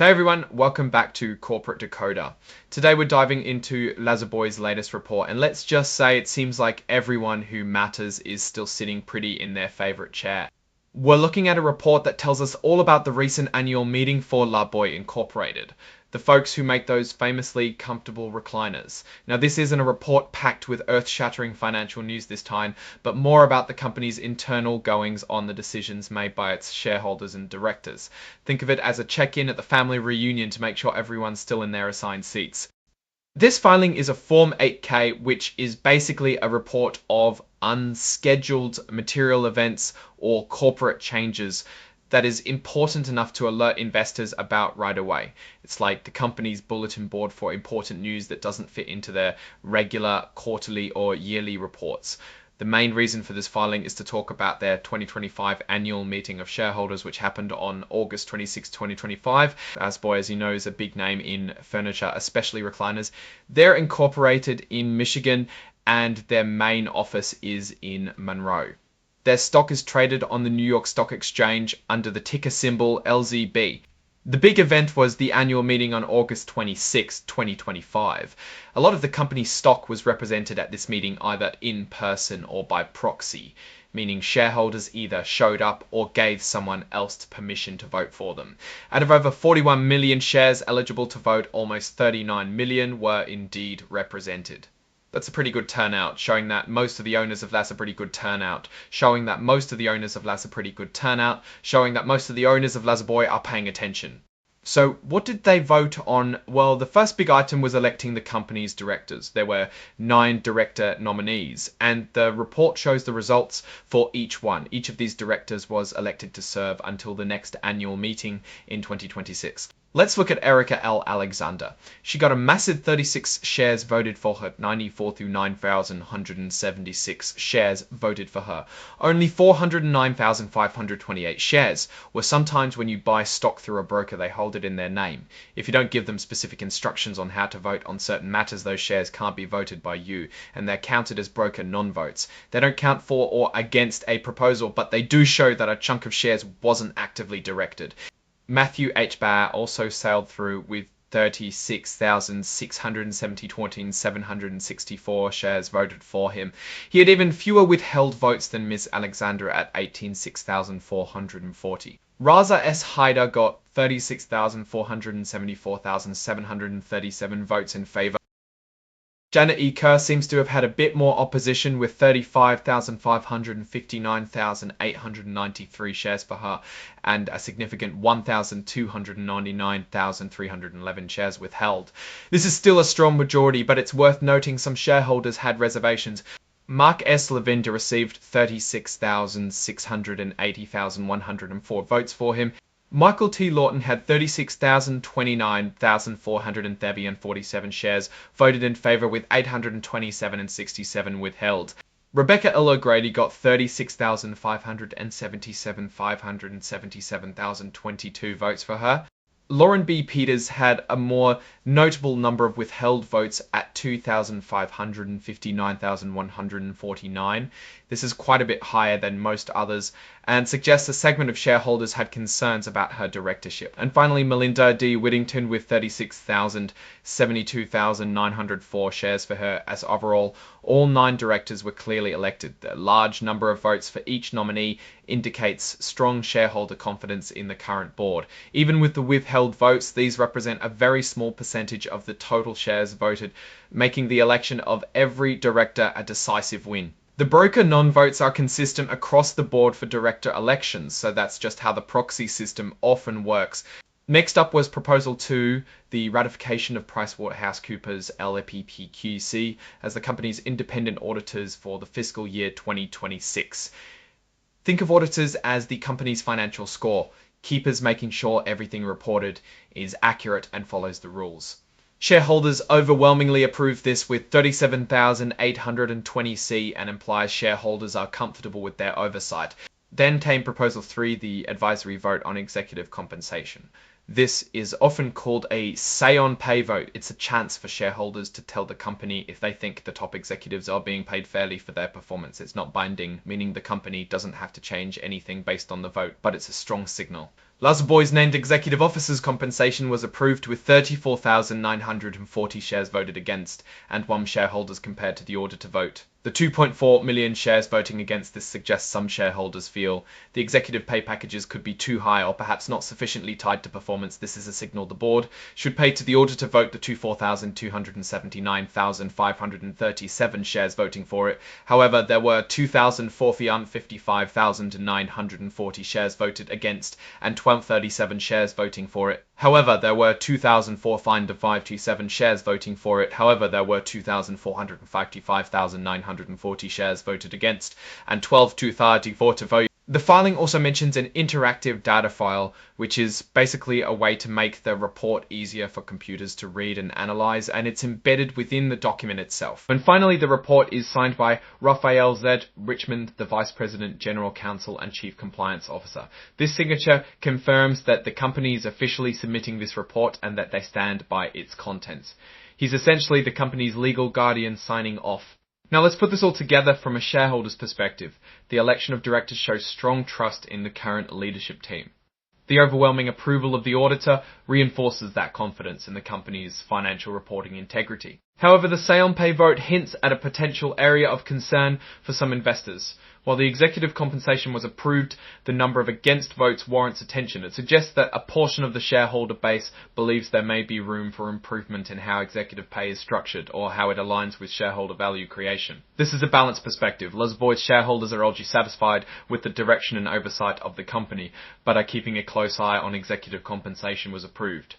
Hey everyone, welcome back to Corporate Decoder. Today we're diving into Lazarboy's latest report, and let's just say it seems like everyone who matters is still sitting pretty in their favorite chair. We're looking at a report that tells us all about the recent annual meeting for La Boy Incorporated, the folks who make those famously comfortable recliners. Now, this isn't a report packed with earth-shattering financial news this time, but more about the company's internal goings on the decisions made by its shareholders and directors. Think of it as a check-in at the family reunion to make sure everyone's still in their assigned seats. This filing is a Form 8K, which is basically a report of unscheduled material events or corporate changes that is important enough to alert investors about right away. It's like the company's bulletin board for important news that doesn't fit into their regular quarterly or yearly reports. The main reason for this filing is to talk about their 2025 annual meeting of shareholders, which happened on August 26, 2025. Lazarboy, as you know, is a big name in furniture, especially recliners. They're incorporated in Michigan, and their main office is in Monroe. Their stock is traded on the New York Stock Exchange under the ticker symbol LZB. The big event was the annual meeting on August 26, 2025. A lot of the company's stock was represented at this meeting either in person or by proxy, meaning shareholders either showed up or gave someone else permission to vote for them. Out of over 41 million shares eligible to vote, almost 39 million were indeed represented. That's a pretty good turnout, showing that most of the owners of Lazarboy are paying attention. So what did they vote on? Well, the first big item was electing the company's directors. There were 9 director nominees, and the report shows the results for each one. Each of these directors was elected to serve until the next annual meeting in 2026. Let's look at Erica L. Alexander. She got a massive 36 shares voted for her. 94 through 9,176 shares voted for her. Only 409,528 shares, where sometimes when you buy stock through a broker, they hold it in their name. If you don't give them specific instructions on how to vote on certain matters, those shares can't be voted by you, and they're counted as broker non-votes. They don't count for or against a proposal, but they do show that a chunk of shares wasn't actively directed. Matthew H. Barr also sailed through with 36,670,764 shares voted for him. He had even fewer withheld votes than Miss Alexander at 18,640. Raza S. Hyder got 36,474,737 votes in favor. Janet E. Kerr seems to have had a bit more opposition with 35,559,893 shares for her and a significant 1,299,311 shares withheld. This is still a strong majority, but it's worth noting some shareholders had reservations. Mark S. Lavinda received 36,680,104 votes for him. Michael T. Lawton had 36,029,447 shares voted in favor, with 827,067 withheld. Rebecca L. O'Grady got 36,577,577,022 votes for her. Lauren B. Peters had a more notable number of withheld votes at 2,559,149. This is quite a bit higher than most others and suggests a segment of shareholders had concerns about her directorship. And finally, Melinda D. Whittington with 36,072,904 shares for her, as overall all 9 directors were clearly elected. The large number of votes for each nominee indicates strong shareholder confidence in the current board. Even with the withheld votes, these represent a very small percentage of the total shares voted, making the election of every director a decisive win. The broker non-votes are consistent across the board for director elections, so that's just how the proxy system often works. Next up was Proposal 2, the ratification of PricewaterhouseCoopers LLP as the company's independent auditors for the fiscal year 2026. Think of auditors as the company's financial score, keepers making sure everything reported is accurate and follows the rules. Shareholders overwhelmingly approved this with 37,820C and implies shareholders are comfortable with their oversight. Then came Proposal 3, the advisory vote on executive compensation. This is often called a say-on-pay vote. It's a chance for shareholders to tell the company if they think the top executives are being paid fairly for their performance. It's not binding, meaning the company doesn't have to change anything based on the vote, but it's a strong signal. Lazaboy's named executive officers' compensation was approved with 34,940 shares voted against and 1 shareholders compared to the auditor vote. The 2.4 million shares voting against this suggests some shareholders feel the executive pay packages could be too high or perhaps not sufficiently tied to performance. This is a signal the board should pay to the auditor vote the 24,279,537 shares voting for it. However, there were 2,455,940 shares voted against and 1,237 shares voting for it. However, there were 2,455 shares voting for it. However, there were 2,455,940 shares voted against and 12,234 to vote. The filing also mentions an interactive data file, which is basically a way to make the report easier for computers to read and analyze, and it's embedded within the document itself. And finally, the report is signed by Raphael Z. Richmond, the Vice President, General Counsel, and Chief Compliance Officer. This signature confirms that the company is officially submitting this report and that they stand by its contents. He's essentially the company's legal guardian signing off. Now let's put this all together from a shareholder's perspective. The election of directors shows strong trust in the current leadership team. The overwhelming approval of the auditor reinforces that confidence in the company's financial reporting integrity. However, the say on pay vote hints at a potential area of concern for some investors. While the executive compensation was approved, the number of against votes warrants attention. It suggests that a portion of the shareholder base believes there may be room for improvement in how executive pay is structured or how it aligns with shareholder value creation. This is a balanced perspective. Lazaboy's shareholders are largely satisfied with the direction and oversight of the company, but are keeping a close eye on executive compensation was approved.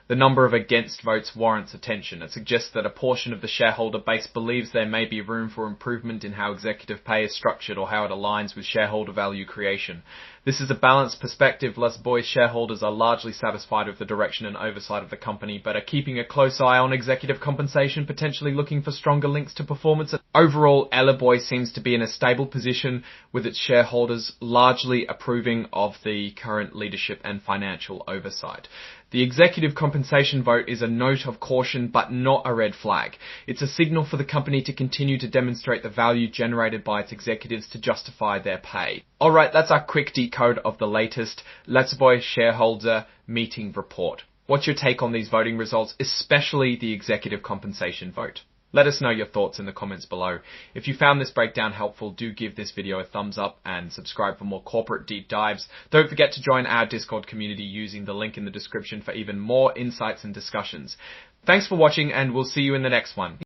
The number of against votes warrants attention. It suggests that a portion of the shareholder base believes there may be room for improvement in how executive pay is structured or how it aligns with shareholder value creation. This is a balanced perspective. Lazaboy's shareholders are largely satisfied with the direction and oversight of the company, but are keeping a close eye on executive compensation, potentially looking for stronger links to performance. Overall, Lazaboy seems to be in a stable position with its shareholders largely approving of the current leadership and financial oversight. The executive compensation vote is a note of caution, but not a red flag. It's a signal for the company to continue to demonstrate the value generated by its executives to justify their pay. Alright, that's our quick decode of the latest Lazaboy shareholder meeting report. What's your take on these voting results, especially the executive compensation vote? Let us know your thoughts in the comments below. If you found this breakdown helpful, do give this video a thumbs up and subscribe for more corporate deep dives. Don't forget to join our Discord community using the link in the description for even more insights and discussions. Thanks for watching, and we'll see you in the next one.